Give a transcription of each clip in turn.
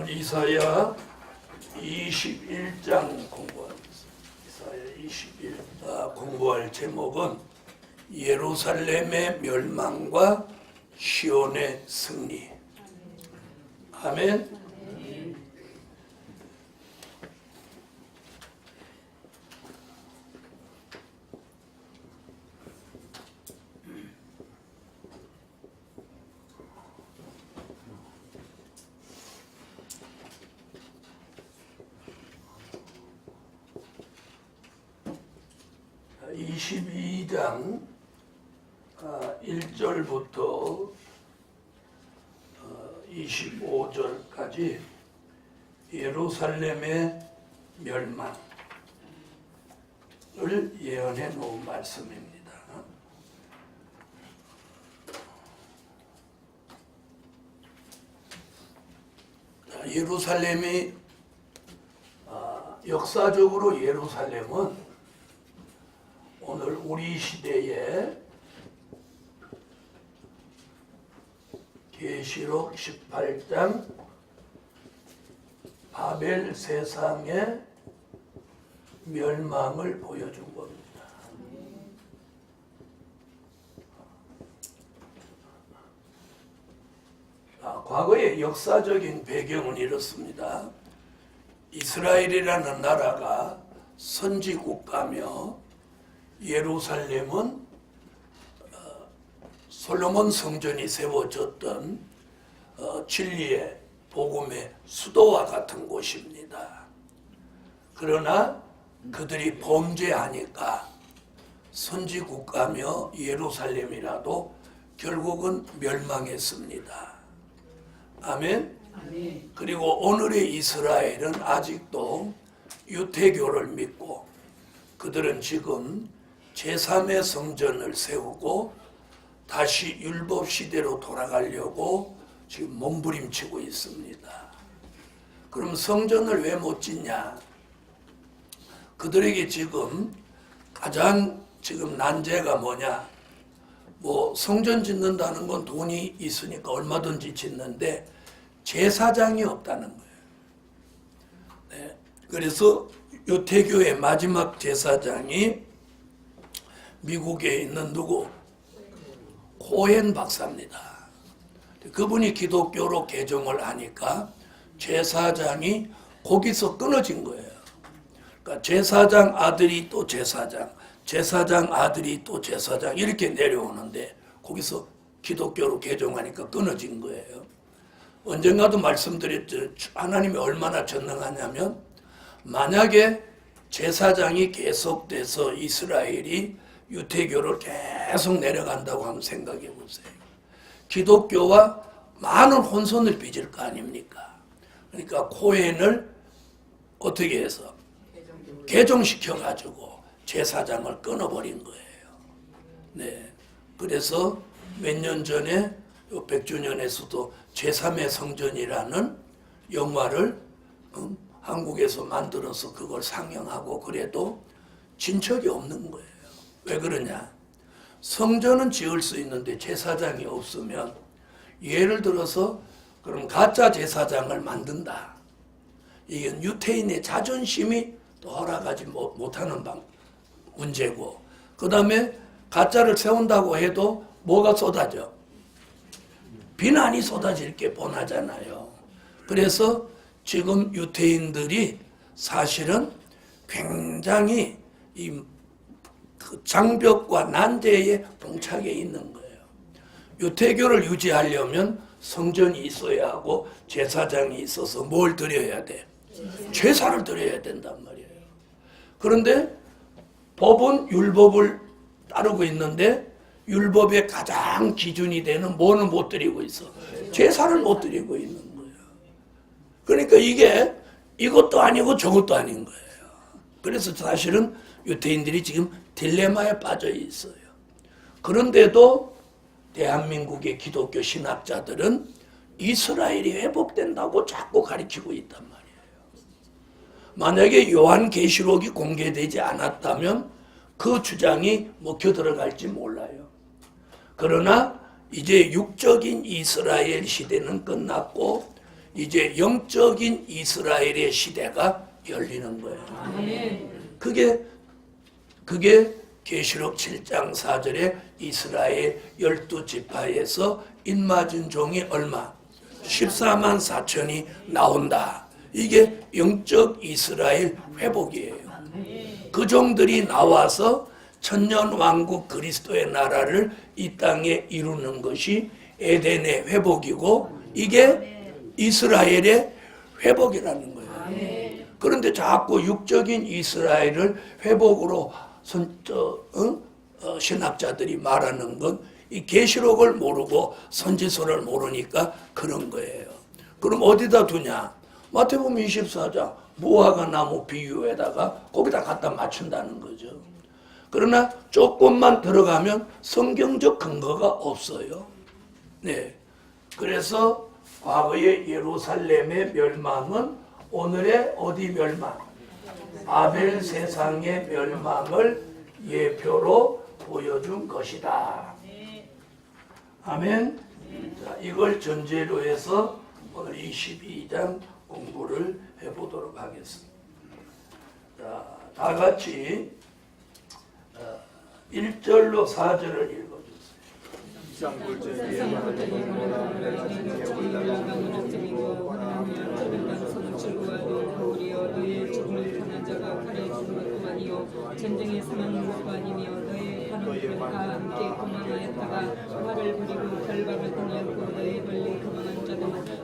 오늘 이사야 21장 공부할 제목은 예루살렘의 멸망과 시온의 승리. 아멘. 자, 22장 1절부터 25절까지 예루살렘의 멸망을 예언해 놓은 말씀입니다. 예루살렘이 역사적으로 예루살렘은 오늘 우리 시대에 계시록 18장 바벨 세상의 멸망을 보여준 겁니다. 과거의 역사적인 배경은 이렇습니다. 이스라엘이라는 나라가 선지국가며 예루살렘은 솔로몬 성전이 세워졌던 진리의 복음의 수도와 같은 곳입니다. 그러나 그들이 범죄하니까 선지국가며 예루살렘이라도 결국은 멸망했습니다. 아멘. 그리고 오늘의 이스라엘은 아직도 유태교를 믿고 그들은 지금 제3의 성전을 세우고 다시 율법 시대로 돌아가려고 지금 몸부림치고 있습니다. 그럼 성전을 왜 못 짓냐? 그들에게 지금 가장 난제가 뭐냐? 성전 짓는다는 건 돈이 있으니까 얼마든지 짓는데 제사장이 없다는 거예요. 네. 그래서 유태교의 마지막 제사장이 미국에 있는 누구? 코헨 박사입니다. 그분이 기독교로 개종을 하니까 제사장이 거기서 끊어진 거예요. 그러니까 제사장 아들이 또 제사장, 제사장 아들이 또 제사장 이렇게 내려오는데 거기서 기독교로 개종하니까 끊어진 거예요. 언젠가도 말씀드렸죠. 하나님이 얼마나 전능하냐면 만약에 제사장이 계속돼서 이스라엘이 유태교를 계속 내려간다고 한번 생각해 보세요. 기독교와 많은 혼선을 빚을 거 아닙니까? 그러니까 코헨을 어떻게 해서 개종시켜가지고 제사장을 끊어버린 거예요. 네. 그래서 몇 년 전에 100주년에서도 제3의 성전이라는 영화를 한국에서 만들어서 그걸 상영하고 그래도 진척이 없는 거예요. 왜 그러냐? 성전은 지을 수 있는데 제사장이 없으면 예를 들어서 그럼 가짜 제사장을 만든다. 이건 유태인의 자존심이 또 허락하지 못하는 문제고 그 다음에 가짜를 세운다고 해도 뭐가 쏟아져? 비난이 쏟아질 게 뻔하잖아요. 그래서 지금 유태인들이 사실은 굉장히 이 장벽과 난제에 봉착해 있는 거예요. 유태교를 유지하려면 성전이 있어야 하고 제사장이 있어서 뭘 드려야 돼? 제사를 드려야 된단 말이에요. 그런데 법은 율법을 따르고 있는데 율법의 가장 기준이 되는 뭐는 못 드리고 있어? 제사를 못 드리고 있는 거예요. 그러니까 이게 이것도 아니고 저것도 아닌 거예요. 그래서 사실은 유태인들이 지금 딜레마에 빠져 있어요. 그런데도 대한민국의 기독교 신학자들은 이스라엘이 회복된다고 자꾸 가르치고 있단 말이에요. 만약에 요한계시록이 공개되지 않았다면 그 주장이 먹혀 들어갈지 몰라요. 그러나 이제 육적인 이스라엘 시대는 끝났고 이제 영적인 이스라엘의 시대가 열리는 거예요. 그게 계시록 7장 4절에 이스라엘 12지파에서 인맞은 종이 얼마? 14만 4천이 나온다. 이게 영적 이스라엘 회복이에요. 그 종들이 나와서 천년왕국 그리스도의 나라를 이 땅에 이루는 것이 에덴의 회복이고 이게 이스라엘의 회복이라는 거예요. 그런데 자꾸 육적인 이스라엘을 회복으로 신학자들이 말하는 건 이 계시록을 모르고 선지서를 모르니까 그런 거예요. 그럼 어디다 두냐? 마태복음 24장 무화과 나무 비유에다가 거기다 갖다 맞춘다는 거죠. 그러나 조금만 들어가면 성경적 근거가 없어요. 네. 그래서 과거의 예루살렘의 멸망은 오늘의 어디 멸망? 바벨 세상의 멸망을 예표로 보여준 것이다. 아멘. 자, 이걸 전제로 해서 오늘 22장 공부를 해보도록 하겠습니다. 자, 다 같이 1절로 4절을 읽어주세요. 전쟁에 사망한 것도 아니며 너의 하나님과 함께 도망하였다가 화를 부리고 결박을 당하였고 너의 멀리 도망한 자도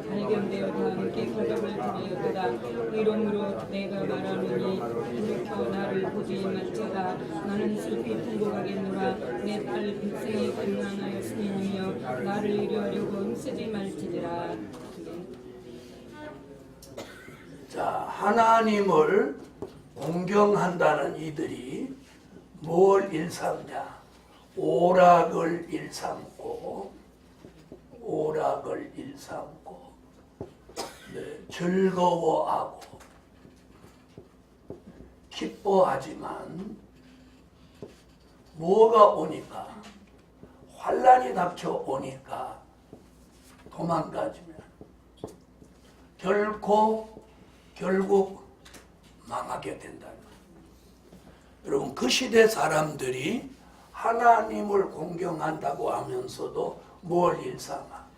발견되어 다 함께 결박을 당하였도다. 이러므로 내가 말하노니 돌이켜 나를 보지 말지어다. 나는 슬피 통곡하겠노라. 내 딸 백성이 곤란하였으니며 나를 이루려고 힘쓰지 말지니라. 자, 하나님을 공경한다는 이들이 뭘 일삼냐? 오락을 일삼고, 네, 즐거워하고, 기뻐하지만, 뭐가 오니까, 환란이 닥쳐 오니까, 도망가지면, 결국 망하게 된다는 거예요. 여러분, 그 시대 사람들이 하나님을 공경한다고 하면서도 뭘 일삼아?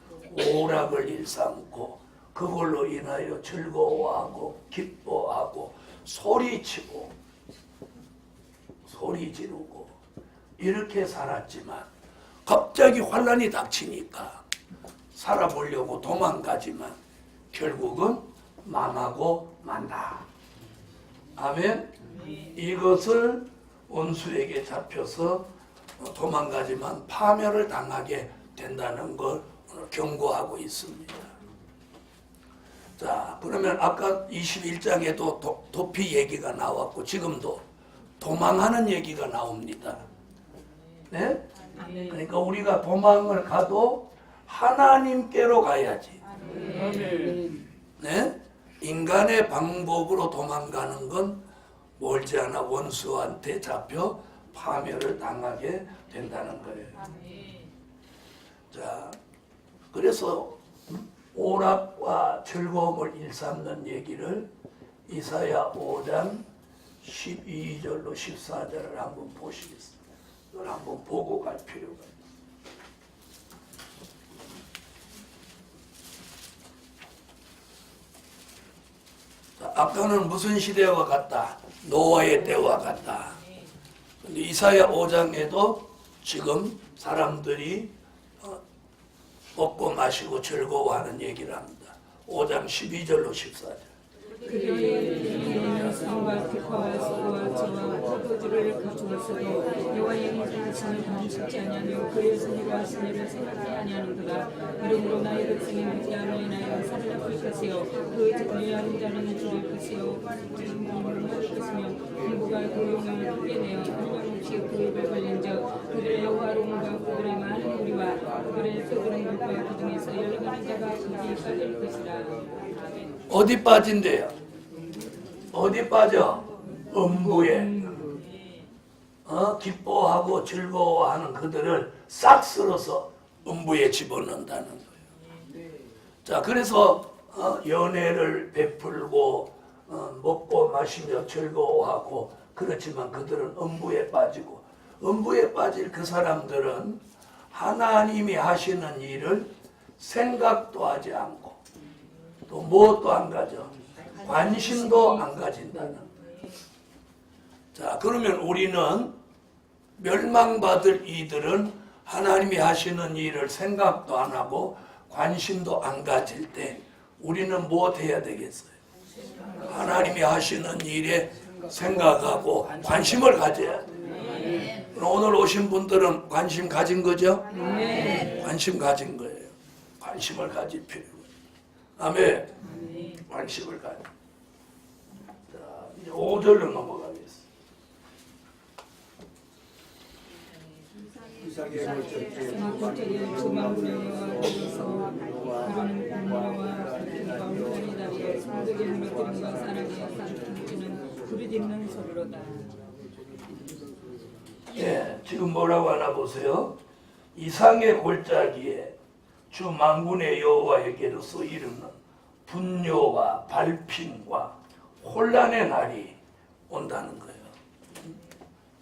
오락을 일삼고 그걸로 인하여 즐거워하고 기뻐하고 소리치고 소리 지르고 이렇게 살았지만 갑자기 환란이 닥치니까 살아보려고 도망가지만 결국은 망하고 만다. 아멘. 이것을 원수에게 잡혀서 도망가지만 파멸을 당하게 된다는 걸 경고하고 있습니다. 자, 그러면 아까 21장에도 도피 얘기가 나왔고 지금도 도망하는 얘기가 나옵니다. 네? 그러니까 우리가 도망을 가도 하나님께로 가야지. 네? 인간의 방법으로 도망가는 건 멀지 않아 원수한테 잡혀 파멸을 당하게 된다는 거예요. 자, 그래서 오락과 즐거움을 일삼는 얘기를 이사야 5장 12절로 14절을 한번 보시겠습니다. 이걸 한번 보고 갈 필요가 있습니다. 아까는 무슨 시대와 같다? 노아의 때와 같다. 근데 이사야 5장에도 지금 사람들이 먹고 마시고 즐거워하는 얘기를 합니다. 5장 12절로 14절. 그들의 성과 기뻐와 수고와 저와 포도주를 가져왔어도 여호와의 행하심을 감축지 아니하며 그의 선의와 신의를 생각지 아니하는도다. 이러므로 나의 백성이 무지함을 인하여 사로잡힐 것이요 그 전리하는 자는 죽을 것이요 빠진 몸을 먹을 것이며 공부가 고용을 크게 내어 한량없이 그 입을 벌린즉 그들의 여호와로움과 그들의 많은 무리와 그들의 썩은 물과 그 중에서 열려가는 자가 거기 빠질 것이라. 어디 빠진대요? 어디 빠져? 음부에. 기뻐하고 즐거워하는 그들을 싹 쓸어서 음부에 집어넣는다는 거예요. 자, 그래서 연애를 베풀고 먹고 마시며 즐거워하고 그렇지만 그들은 음부에 빠지고 음부에 빠질 그 사람들은 하나님이 하시는 일을 생각도 하지 않고 또 무엇도 안 가져 관심도 안 가진다는. 자, 그러면 우리는 멸망받을 이들은 하나님이 하시는 일을 생각도 안 하고 관심도 안 가질 때 우리는 무엇 해야 되겠어요? 하나님이 하시는 일에 생각하고 관심을 가져야 돼. 오늘 오신 분들은 관심 가진 거죠? 관심 가진 거예요. 관심을 가질 필요가 있어요. 아멘. 관심을 가져. 자, 이제 5절로 넘어가겠습니다. 마구절에 주만군의 여호와께서 그런 공로와 기쁨과 온전히 다리에 성적의 무너뜨림과 사랑의 쌍통치는 부르짖는 소리로다. 예, 지금 뭐라고 하나 보세요. 이상의 골짜기에 주 만군의 여호와에게로서 이르는 분뇨와 발핀과 혼란의 날이 온다는 거예요.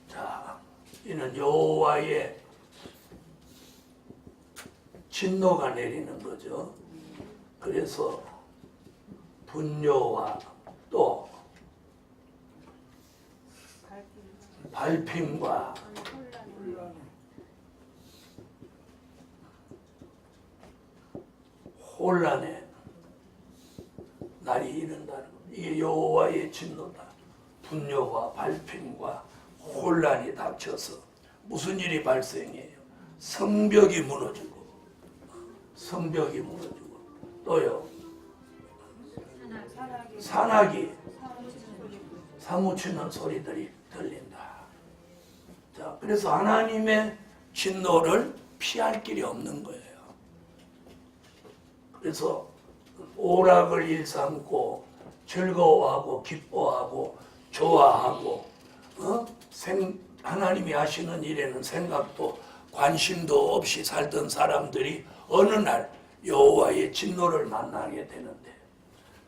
자, 이는 여호와의 진노가 내리는 거죠. 그래서 분뇨와 또 발핀과 혼란의 날이 이른다는 것. 이게 여호와의 진노다. 분뇨와 발핀과 혼란이 닥쳐서 무슨 일이 발생해요? 성벽이 무너지고 또요 산악이 사무치는 소리들이 들린다. 자, 그래서 하나님의 진노를 피할 길이 없는 거예요. 그래서 오락을 일삼고 즐거워하고 기뻐하고 좋아하고 하나님이 하시는 일에는 생각도 관심도 없이 살던 사람들이 어느 날 여호와의 진노를 만나게 되는데,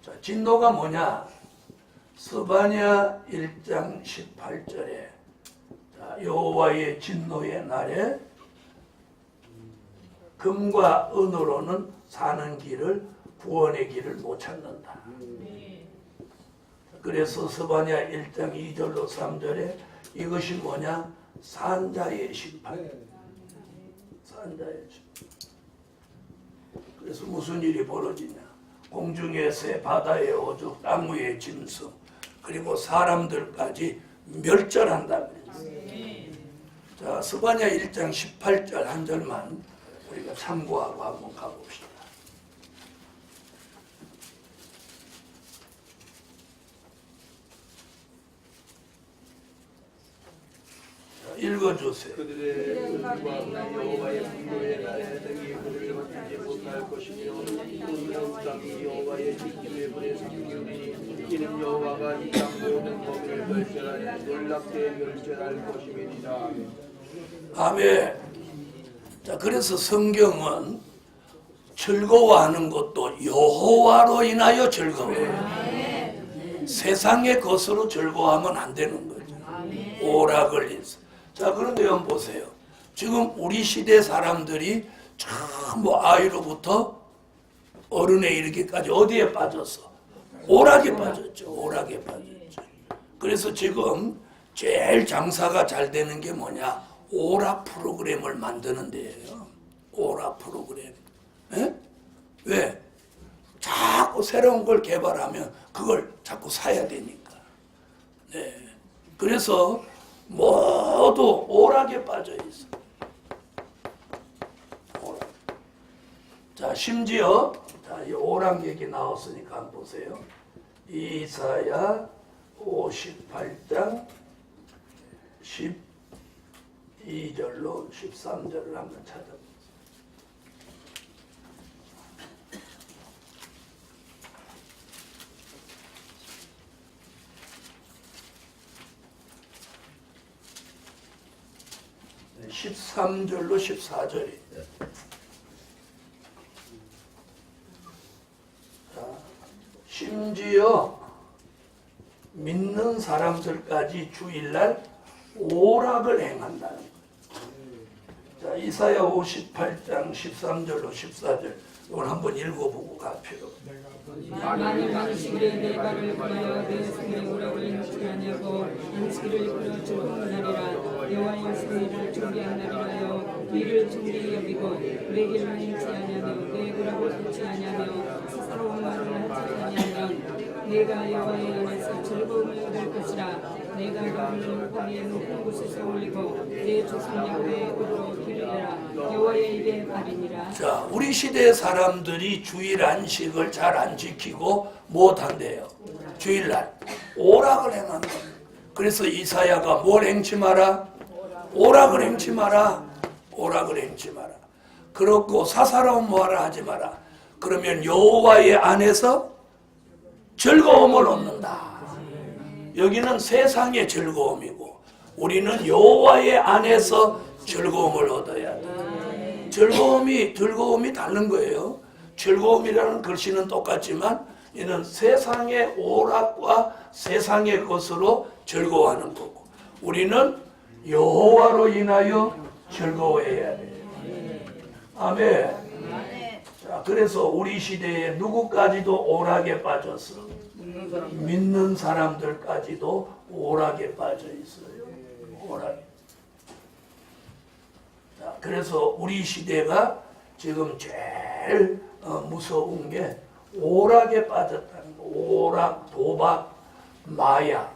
자, 진노가 뭐냐? 스바냐 1장 18절에 여호와의 진노의 날에 금과 은으로는 사는 길을 구원의 길을 못 찾는다. 그래서 스바냐 1장 2절로 3절에 이것이 뭐냐? 산자의 심판. 산자의 심판. 그래서 무슨 일이 벌어지냐? 공중의 새, 바다의 오죽, 땅 위의 짐승, 그리고 사람들까지 멸절한다 그랬어요. 자, 스바냐 1장 18절 한 절만 우리가 참고하고 한번 가봅시다. 읽어주세요. 그들의 은과 여호와의 분노의 날에 등이 그들을 버티지 못할 것이며 그들은 땅이 여호와의 지킴의 불에 삼키우니 이는 여호와가 이 땅 모든 법을 멸절하여 놀랍게 멸절할 것임이니라. 아멘. 자, 그래서 성경은 즐거워하는 것도 여호와로 인하여 즐거워해요. 세상의 것으로 즐거워하면 안 되는 거죠. 오락을 해서. 자, 그런데 한번 보세요. 지금 우리 시대 사람들이 전부 아이로부터 어른에 이르기까지 어디에 빠졌어? 오락에 빠졌죠. 오락에 빠졌죠. 그래서 지금 제일 장사가 잘 되는 게 뭐냐? 오락 프로그램을 만드는 데예요. 오락 프로그램. 에? 왜? 자꾸 새로운 걸 개발하면 그걸 자꾸 사야 되니까. 네. 그래서 모두 오락에 빠져 있어. 오락. 자, 심지어 이 오락 얘기 나왔으니까 한번 보세요. 이사야 58장 12절로 13절을 한번 찾아보세요. 네, 13절로 14절이. 자, 심지어 믿는 사람들까지 주일날 오락을 행한다는 거예요. 자, 이사야 58장 13절로 14절 이걸 한번 읽어보고 가피로. 만일 안식일에 내 발을 구하여 내 손에 오락을 행치 아니하고 안식일을 이끌어 즐거운하리라. 여호와의 승리를 준비한 날이라여 이를 중히 여기고 내 길을 행치 아니하며 내 오락을 듣지 아니하며 스스로운 말을 하지 아니하면 내가 여호와의 안에서 즐거움을 얻을 것이라. 내가 너를 거리에 높은 곳에서 올리고 내 조상 야훼의 으로 기르리라. 여호와의 입에 발이니라. 자, 우리 시대 사람들이 주일 안식을 잘 안 지키고 못한대요. 주일날 오락을 행한다. 그래서 이사야가 뭘 행치 마라? 오락을 행치 마라. 오락을 행치 마라. 그렇고 사사로운 말을 하지 마라. 그러면 여호와의 안에서 즐거움을 얻는다. 여기는 세상의 즐거움이고 우리는 여호와의 안에서 즐거움을 얻어야 돼. 즐거움이 다른 거예요. 즐거움이라는 글씨는 똑같지만 이는 세상의 오락과 세상의 것으로 즐거워하는 거고 우리는 여호와로 인하여 즐거워해야 돼. 아멘. 자, 그래서 우리 시대에 누구까지도 오락에 빠졌어. 믿는 사람들까지도 오락에 빠져 있어요. 오락. 자, 그래서 우리 시대가 지금 제일 무서운 게 오락에 빠졌다는 거. 오락, 도박, 마약.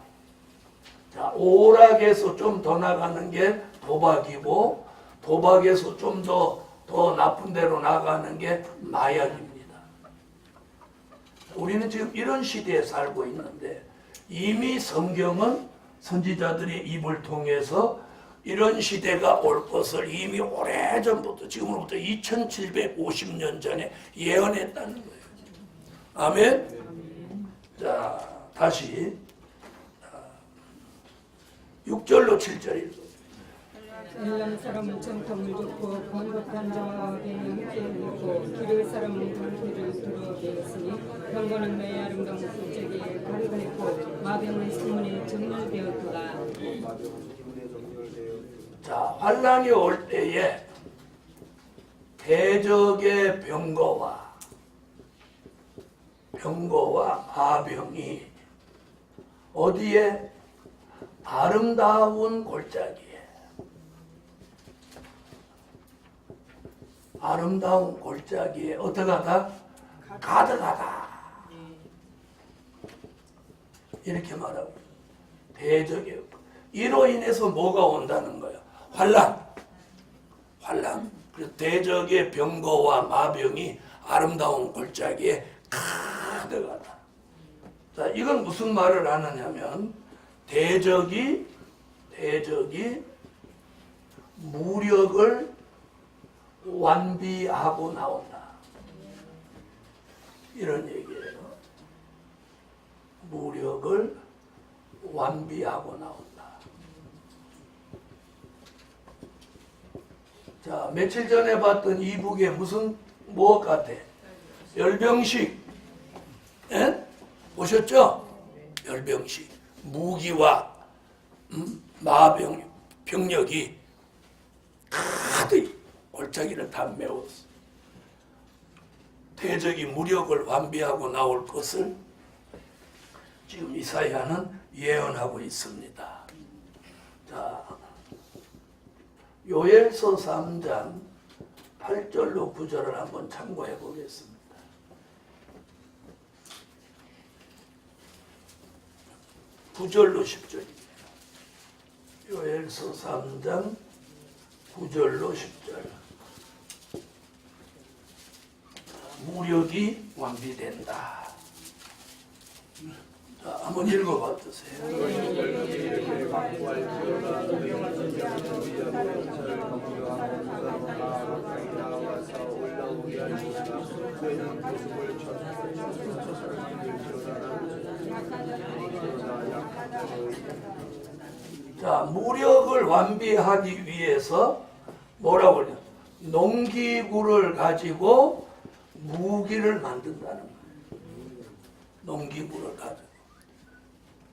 자, 오락에서 좀 더 나가는 게 도박이고 도박에서 좀 더 나쁜 데로 나가는 게 마약입니다. 우리는 지금 이런 시대에 살고 있는데 이미 성경은 선지자들의 입을 통해서 이런 시대가 올 것을 이미 오래전부터 지금으로부터 2750년 전에 예언했다는 거예요. 아멘. 자, 다시 6절로 7절 읽어. 엘람 사람은 정통을 줬고 번복한 자와 악인은 함께 했고 기르 사람은 불길을 들어대었으니 병거는 내 아름다운 굴적에 가득했고 마병은 신문에 정렬되었도다. 자, 환란이 올 때에 대적의 병거와 마병이 어디에? 아름다운 골짜기에. 아름다운 골짜기에 어떡하다? 가득하다. 이렇게 말하고 대적의 이로 인해서 뭐가 온다는 거예요? 환란. 그래서 대적의 병거와 마병이 아름다운 골짜기에 가득하다. 자, 이건 무슨 말을 하느냐면 대적이 무력을 완비하고 나온다. 이런 얘기예요. 무력을 완비하고 나온다. 자, 며칠 전에 봤던 이북에 뭐 같아? 열병식. 예? 보셨죠? 열병식. 무기와 병력이 가득 골짜기를 다 메웠어. 대적이 무력을 완비하고 나올 것을 지금 이사야는 예언하고 있습니다. 자, 요엘서 3장 8절로 9절을 한번 참고해 보겠습니다. (9절로 10절입니다) 요엘서 3장 9절로 10절. 무력이 완비된다. 자, 한번 읽어봐 주세요. 자, 무력을 완비하기 위해서 뭐라고 그래요? 농기구를 가지고 무기를 만든다는 거예요. 농기구를 가지고.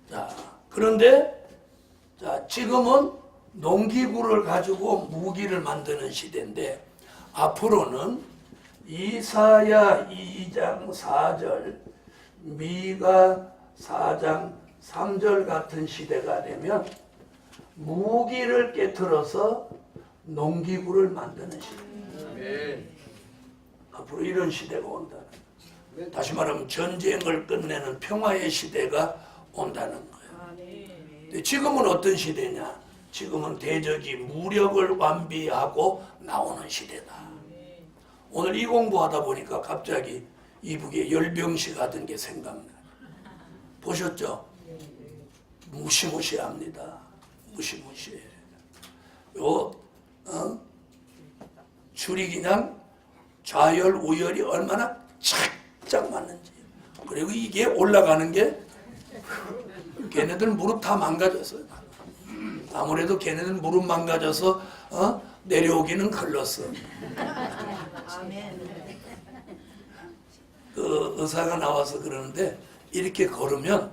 자, 그런데 자, 지금은 농기구를 가지고 무기를 만드는 시대인데 앞으로는 이사야 2장 4절, 미가 4장 3절 같은 시대가 되면 무기를 깨트려서 농기구를 만드는 시대. 앞으로 이런 시대가 온다. 다시 말하면 전쟁을 끝내는 평화의 시대가 온다는 거예요. 근데 지금은 어떤 시대냐? 지금은 대적이 무력을 완비하고 나오는 시대다. 오늘 이 공부하다 보니까 갑자기 이북에 열병시 같은 게 생각나요. 보셨죠? 무시무시합니다. 무시무시해. 줄이 그냥 좌열 우열이 얼마나 착착 맞는지. 그리고 이게 올라가는 게 걔네들 무릎 다 망가졌어요. 아무래도 걔네들 무릎 망가져서 내려오기는 글렀어. 그 의사가 나와서 그러는데 이렇게 걸으면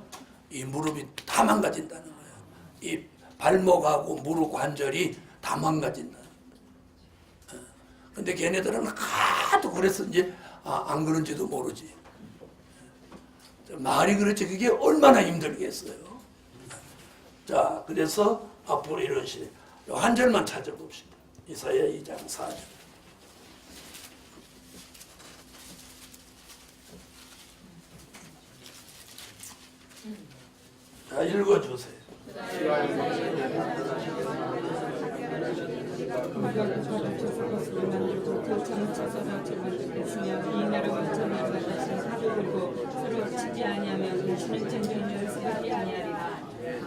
이 무릎이 다 망가진다는 거예요. 이 발목하고 무릎 관절이 다 망가진다. 근데 걔네들은 하도 그래서 이제 안 그런지도 모르지. 말이 그렇지 그게 얼마나 힘들겠어요. 자, 그래서 앞으로 이런 시대. 한 절만 찾아봅시다. 이사야 2장 4절. 자, 읽어주세요.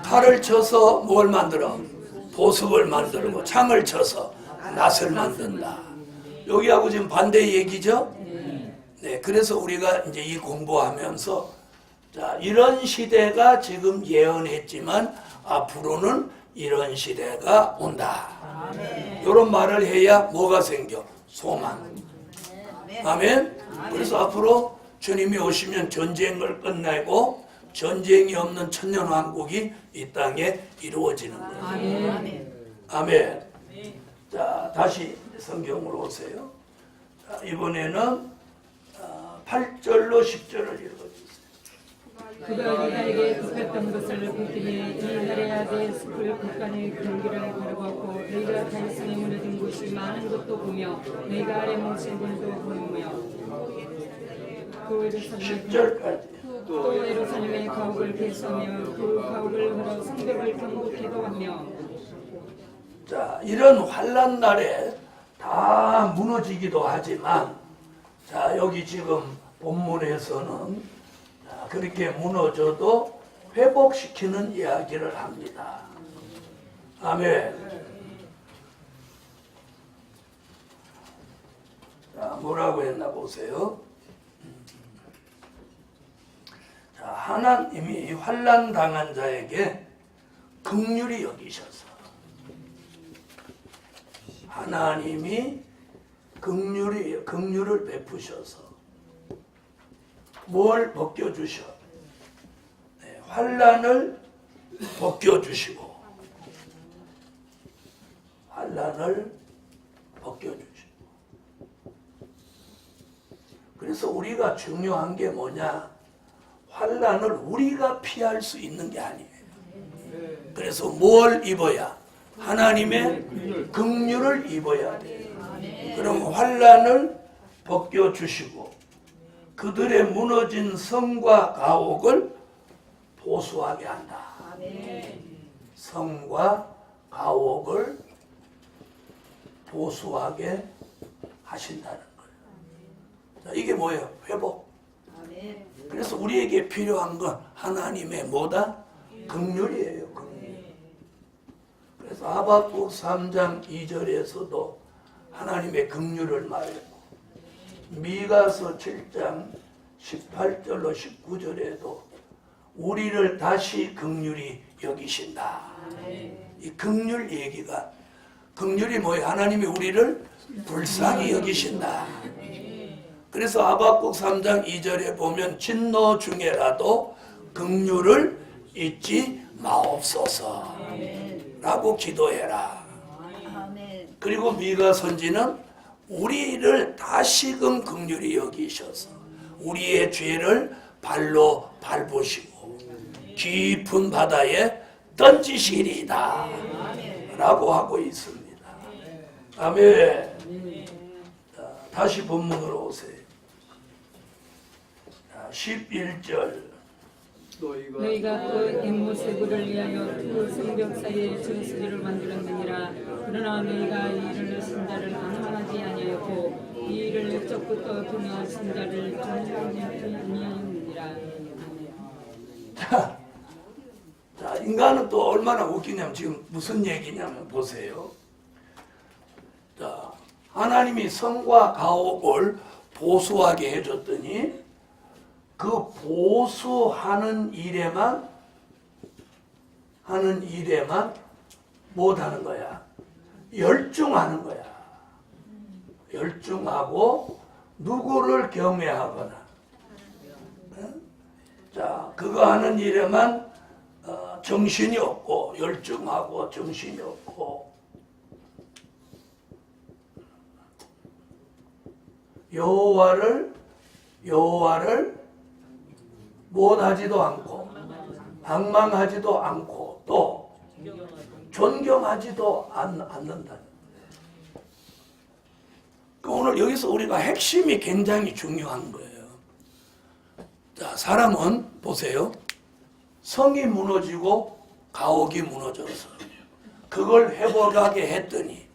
칼을 쳐서 뭘 만들어? 보석을 만들고 창을 쳐서 낫을 만든다. 여기하고 지금 반대 얘기죠? 네, 그래서 우리가 이제 이 공부하면서 자, 이런 시대가 지금 예언했지만 앞으로는 이런 시대가 온다. 이런 말을 해야 뭐가 생겨? 소망. 아멘. 그래서 앞으로 주님이 오시면 전쟁을 끝내고 전쟁이 없는 천년왕국이 이 땅에 이루어지는 거예요. 아멘. 아멘. 자, 다시 성경으로 오세요. 자, 이번에는 8절로 10절을 읽어주세요. 그가 우리에게 급했던 것을 보기에 이 나라의 숲을 국간의 경기를 걸어갔고 너희가 다윗성에 무너진 곳이 많은 것도 보며 너희가 아래 뭉친 곳도 보며 또 10절까지. 또 예루살렘의 가옥을 개수하며 그 가옥을 걸어 성벽을 경복해도 하며. 자, 이런 환난 날에 다 무너지기도 하지만 자, 여기 지금 본문에서는 그렇게 무너져도 회복시키는 이야기를 합니다. 아멘. 자, 뭐라고 했나 보세요. 자, 하나님이 환난 당한 자에게 긍휼히 여기셔서 하나님이 긍휼을 베푸셔서 뭘 벗겨주셔? 네, 환난을 벗겨주시고 환난을 벗겨주시고. 그래서 우리가 중요한 게 뭐냐? 환난을 우리가 피할 수 있는 게 아니에요. 그래서 뭘 입어야? 하나님의 긍휼을 입어야 돼요. 그럼 환난을 벗겨주시고 그들의 무너진 성과 가옥을 보수하게 한다. 성과 가옥을 보수하게 하신다는 거예요. 자, 이게 뭐예요? 회복. 그래서 우리에게 필요한 건 하나님의 뭐다? 긍휼이에요. 긍휼. 그래서 하박국 3장 2절에서도 하나님의 긍휼을 말했고 미가서 7장 18절로 19절에도 우리를 다시 긍휼히 여기신다. 이 긍휼 얘기가 긍휼이 뭐예요? 하나님이 우리를 불쌍히 여기신다. 그래서 하박국 3장 2절에 보면 진노 중에라도 긍휼을 잊지 마옵소서 라고 기도해라. 그리고 미가 선지는 우리를 다시금 긍휼히 여기셔서 우리의 죄를 발로 밟으시고 깊은 바다에 던지시리이다 라고 하고 있습니다. 아멘. 자, 다시 본문으로 오세요. 11절. 너희가 그 앵무새구를 위하여 두 성벽 사이에 저수지를 만들었느니라. 그러나 너희가 이 일을 신자를 강망하지 아니하였고 이 일을 옛적부터 두며 신자를 존중하지 아니하였느니라. 자, 인간은 또 얼마나 웃기냐면 지금 무슨 얘기냐면 보세요. 자, 하나님이 성과 가옥을 보수하게 해줬더니 그 보수하는 일에만 못하는 거야. 열중하는 거야. 열중하고 누구를 경외하거나. 자, 그거 하는 일에만 정신이 없고 열중하고 정신이 없고 여호와를 못하지도 않고 방망하지도 않고 또 존경하지도 않는다. 오늘 여기서 우리가 핵심이 굉장히 중요한 거예요. 자, 사람은 보세요. 성이 무너지고 가옥이 무너져서 그걸 회복하게 했더니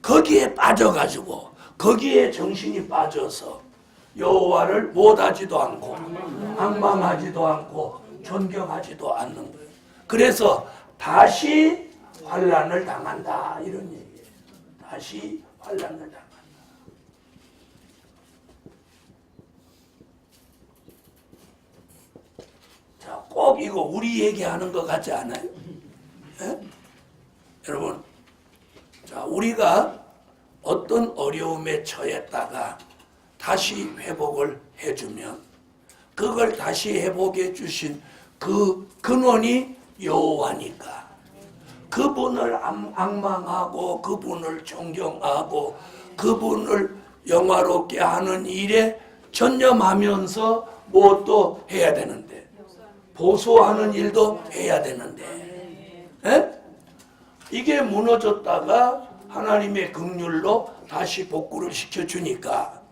거기에 빠져가지고 거기에 정신이 빠져서 여호와를 못하지도 않고 앙망하지도 않고 존경하지도 않는 거예요. 그래서 다시 환난을 당한다 이런 얘기예요. 다시 환난을 당한다. 자, 꼭 이거 우리 얘기하는 것 같지 않아요? 예? 여러분, 자, 우리가 어떤 어려움에 처했다가 다시 회복을 해주면 그걸 다시 회복해 주신 그 근원이 여호와니까 그분을 앙망하고 그분을 존경하고 그분을 영화롭게 하는 일에 전념하면서 무엇도 해야 되는데 보수하는 일도 해야 되는데 이게 무너졌다가 하나님의 긍휼로 다시 복구를 시켜주니까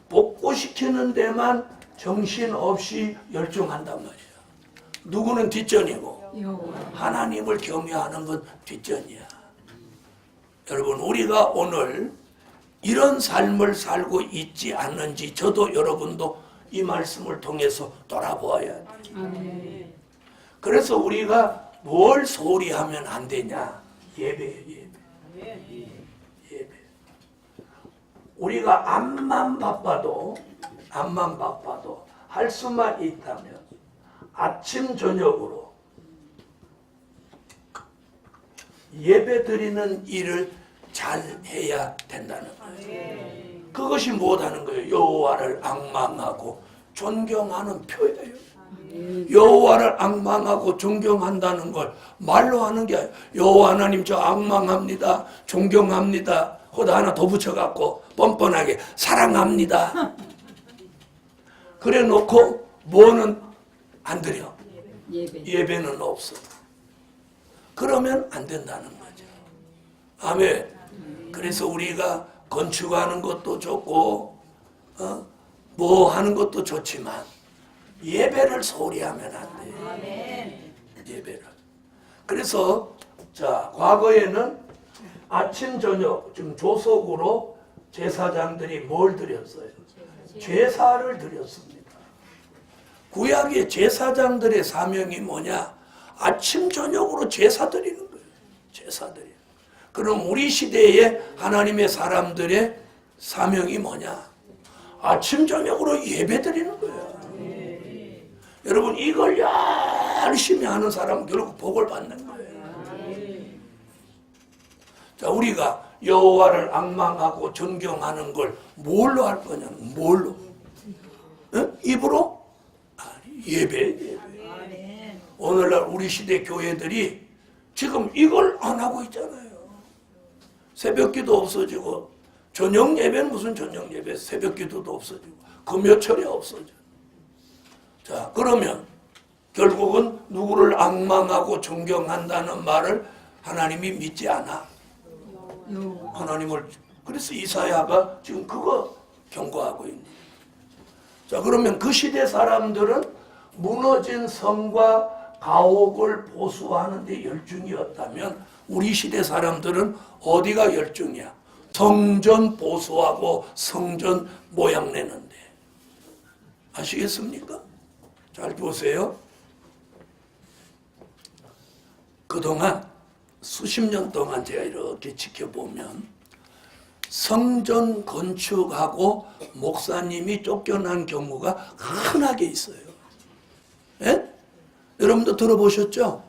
복구시키는 데만 정신없이 열중한단 말이에요. 누구는 뒷전이고 하나님을 경외하는 건 뒷전이야. 여러분, 우리가 오늘 이런 삶을 살고 있지 않는지 저도 여러분도 이 말씀을 통해서 돌아보아야 돼. 그래서 우리가 뭘 소홀히 하면 안 되냐? 예배. 우리가 암만 바빠도 할 수만 있다면 아침 저녁으로 예배 드리는 일을 잘 해야 된다는 거예요. 그것이 못하는 거예요. 여호와를 앙망하고 존경하는 표예요. 여호와를 앙망하고 존경한다는 걸 말로 하는 게 아니에요. 여호와 하나님 저 앙망합니다. 존경합니다. 거기다 하나 더 붙여갖고 뻔뻔하게 사랑합니다. 그래 놓고 뭐는 안 드려. 예배는 없어. 그러면 안 된다는 거죠. 아멘. 그래서 우리가 건축하는 것도 좋고 뭐 하는 것도 좋지만 예배를 소홀히 하면 안 돼요. 예배를. 그래서 자, 과거에는 아침 저녁 지금 조속으로 제사장들이 뭘 드렸어요? 제사를 드렸습니다. 구약의 제사장들의 사명이 뭐냐? 아침 저녁으로 제사 드리는 거예요. 제사 드리는. 그럼 우리 시대의 하나님의 사람들의 사명이 뭐냐? 아침 저녁으로 예배 드리는 거예요. 여러분, 이걸 열심히 하는 사람은 결국 복을 받는 거예요. 자, 우리가 여호와를 앙망하고 존경하는 걸 뭘로 할 거냐면 뭘로? 입으로? 아니, 예배. 오늘날 우리 시대 교회들이 지금 이걸 안 하고 있잖아요. 새벽기도 없어지고 저녁 예배는 무슨 저녁 예배, 새벽기도도 없어지고 금요철이 없어져. 자, 그러면 결국은 누구를 악망하고 존경한다는 말을 하나님이 믿지 않아. 하나님을. 그래서 이사야가 지금 그거 경고하고 있는 거예요. 자, 그러면 그 시대 사람들은 무너진 성과 가옥을 보수하는 데 열중이었다면 우리 시대 사람들은 어디가 열중이야? 성전 보수하고 성전 모양 내는데. 아시겠습니까? 잘 보세요. 그동안 수십 년 동안 제가 이렇게 지켜보면 성전 건축하고 목사님이 쫓겨난 경우가 흔하게 있어요. 예? 여러분도 들어보셨죠?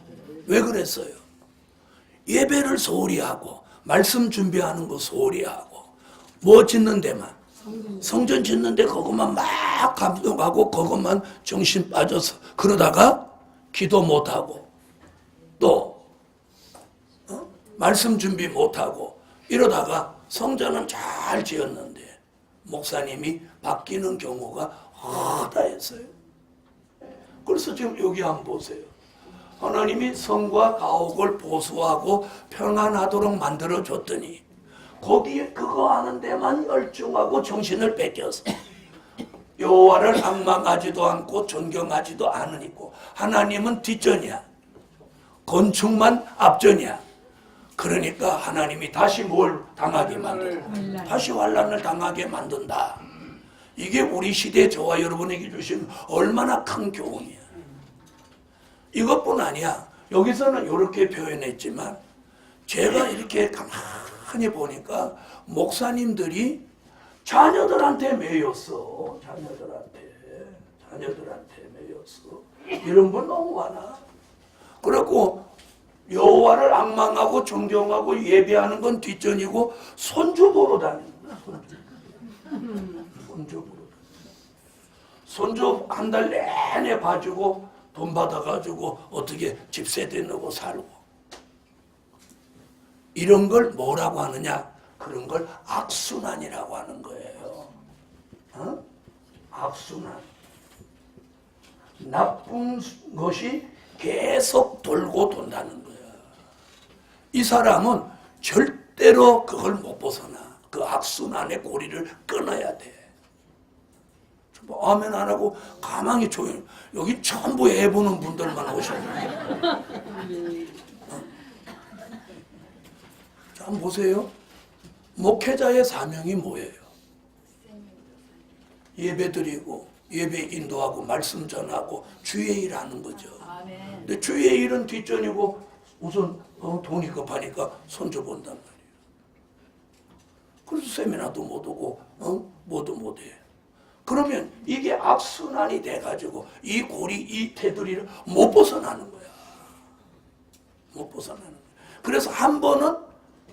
왜 그랬어요? 예배를 소홀히 하고 말씀 준비하는 거 소홀히 하고 뭐 짓는 데만 성전 짓는 데 그것만 막 감동하고 그것만 정신 빠져서 그러다가 기도 못하고 또 말씀 준비 못하고 이러다가 성전은 잘 지었는데 목사님이 바뀌는 경우가 허다했어요. 그래서 지금 여기 한번 보세요. 하나님이 성과 가옥을 보수하고 평안하도록 만들어줬더니 거기에 그거 하는 데만 열중하고 정신을 뺏겨서 여호와를 악망하지도 않고 존경하지도 않으니까 하나님은 뒷전이야. 건축만 앞전이야. 그러니까 하나님이 다시 뭘 당하게 만든다. 다시 환난을 당하게 만든다. 이게 우리 시대 저와 여러분에게 주신 얼마나 큰 교훈이야. 이것뿐 아니야. 여기서는 이렇게 표현했지만 제가 이렇게 가만히 보니까 목사님들이 자녀들한테 매였어. 자녀들한테 매였어. 이런 분 너무 많아. 그래갖고 여호와를 악망하고 존경하고 예배하는 건 뒷전이고 손주 보러 다니는 거야. 손주 보러. 손주 한 달 내내 봐주고 돈 받아가지고 어떻게 집세대 넣고 살고. 이런 걸 뭐라고 하느냐? 그런 걸 악순환이라고 하는 거예요. 악순환. 나쁜 것이 계속 돌고 돈다는 거야. 이 사람은 절대로 그걸 못 벗어나. 그 악순환의 고리를 끊어야 돼. 뭐 아멘 안 하고 가만히 조용히. 여기 전부 애 보는 분들만 오셨네. 자, 한번 보세요. 목회자의 사명이 뭐예요? 예배 드리고 예배 인도하고 말씀 전하고 주의 일 하는 거죠. 근데 주의 일은 뒷전이고 우선 돈이 급하니까 손주 본단 말이에요. 그래서 세미나도 못 오고 뭐도 못 해. 그러면 이게 악순환이 돼가지고 이 고리, 이 테두리를 못 벗어나는 거야. 못 벗어나는 거야. 그래서 한 번은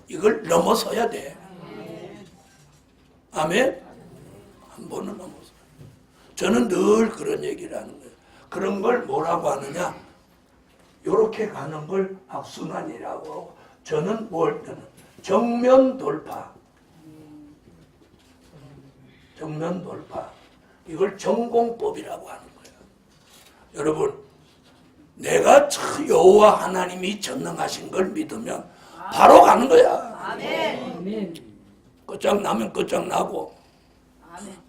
이걸 넘어서야 돼. 아멘? 한 번은 넘어서. 저는 늘 그런 얘기를 하는 거예요. 그런 걸 뭐라고 하느냐? 요렇게 가는 걸 악순환이라고 하고 저는 뭘 때는 정면 돌파. 정면 돌파. 이걸 전공법이라고 하는 거예요. 여러분, 내가 여호와 하나님이 전능하신 걸 믿으면 바로 가는 거야. 아멘. 끝장나면 끝장나고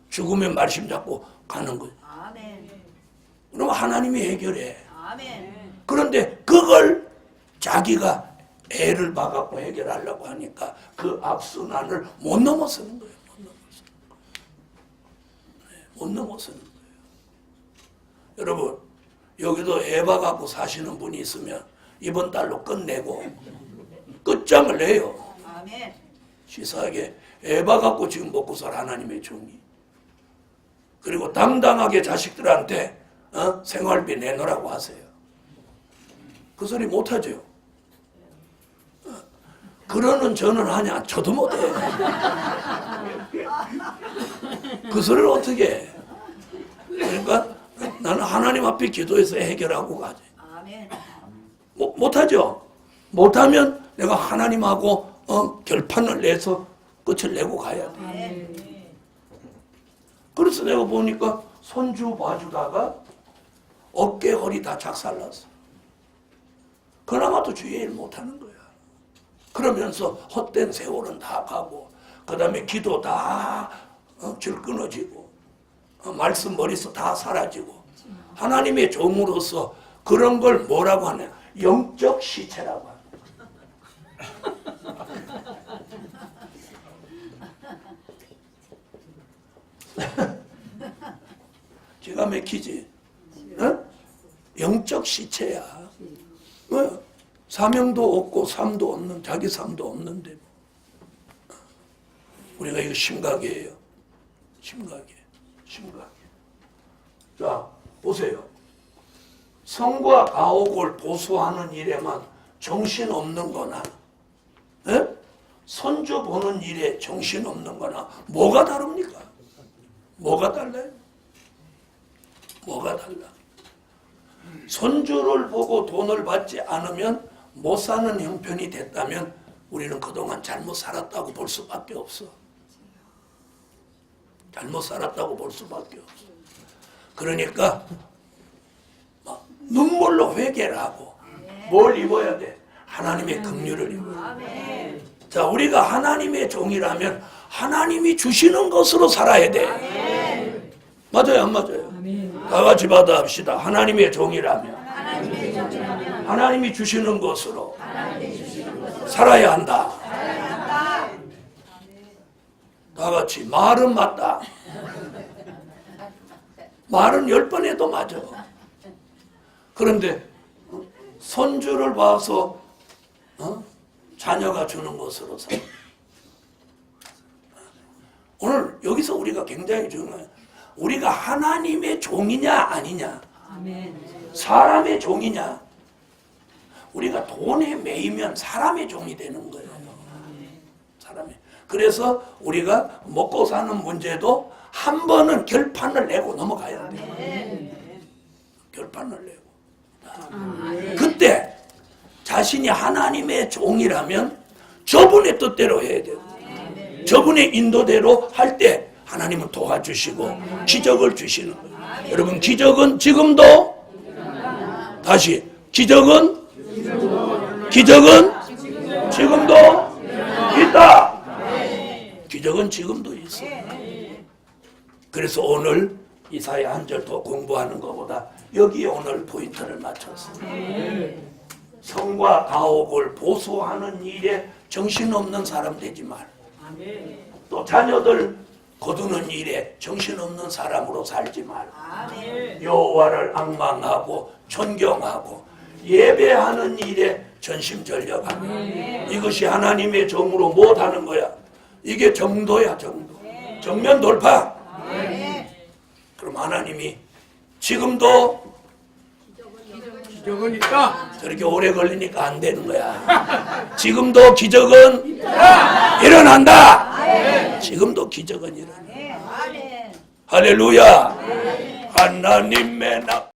죽으면 말씀 잡고 가는 거야. 그럼 하나님이 해결해. 그런데 그걸 자기가 애를 봐갖고 해결하려고 하니까 그 악순환을 못 넘어서는 거예요. 못 넘어서는 거예요. 여러분, 여기도 애 봐갖고 사시는 분이 있으면 이번 달로 끝내고 끝장을 내요. 시사하게 애 봐갖고 지금 먹고 살 하나님의 종이. 그리고 당당하게 자식들한테 생활비 내놓으라고 하세요. 그 소리 못하죠. 그러는 저는 하냐? 저도 못해. 그 소리를 어떻게 해? 그러니까 나는 하나님 앞에 기도해서 해결하고 가지. 아멘. 못하죠. 못하면 내가 하나님하고 결판을 내서 끝을 내고 가야 돼. 그래서 내가 보니까 손주 봐주다가 어깨 허리 다 작살났어. 그나마도 주의 일 못하는 거야. 그러면서 헛된 세월은 다 가고 그 다음에 기도 다 줄 끊어지고 말씀 머리에서 다 사라지고 하나님의 종으로서 그런 걸 뭐라고 하냐, 영적 시체라고 하냐. 기가 막히지. 영적 시체야. 사명도 없고 삶도 없는, 자기 삶도 없는데 우리가 이거 심각해요. 심각해. 자, 보세요. 성과 가옥을 보수하는 일에만 정신 없는 거나, 손주 보는 일에 정신 없는 거나, 뭐가 다릅니까? 뭐가 달라요? 뭐가 달라? 손주를 보고 돈을 받지 않으면 못 사는 형편이 됐다면 우리는 그동안 잘못 살았다고 볼 수밖에 없어. 잘못 살았다고 볼 수밖에 없어. 그러니까 눈물로 회개를 하고 뭘 입어야 돼? 하나님의 긍휼을 입어. 자, 우리가 하나님의 종이라면 하나님이 주시는 것으로 살아야 돼. 맞아요, 안 맞아요? 다 같이 받아합시다. 하나님의 종이라면 하나님이 주시는 것으로 살아야 한다. 다 같이 말은 맞다. 말은 10번 해도 맞아. 그런데 손주를 봐서 자녀가 주는 것으로 살아. 오늘 여기서 우리가 굉장히 중요해요. 우리가 하나님의 종이냐 아니냐, 사람의 종이냐. 우리가 돈에 매이면 사람의 종이 되는 거예요. 사람의. 그래서 우리가 먹고 사는 문제도 한 번은 결판을 내고 넘어가야 돼요. 결판을 내고. 그때 자신이 하나님의 종이라면 저분의 뜻대로 해야 돼요. 저분의 인도대로 할 때 하나님은 도와주시고 기적을 주시는 거예요. 여러분, 기적은 지금도, 다시, 기적은 지금도 있다. 기적은 지금도 있어. 그래서 오늘 이사야 한 절 더 공부하는 것보다 여기에 오늘 포인트를 맞췄어. 성과 가옥을 보수하는 일에 정신없는 사람 되지 말. 또 자녀들 거두는 일에 정신없는 사람으로 살지 말. 여호와를 앙망하고 존경하고 예배하는 일에 전심전력하며 이것이 하나님의 정으로 못하는 거야. 이게 정도야, 정도. 정면 돌파. 그럼 하나님이 지금도 기적은 있다. 저렇게 오래 걸리니까 안 되는 거야. 지금도 기적은 일어난다. 지금도 기적은 일어난다. 할렐루야. 하나님의 나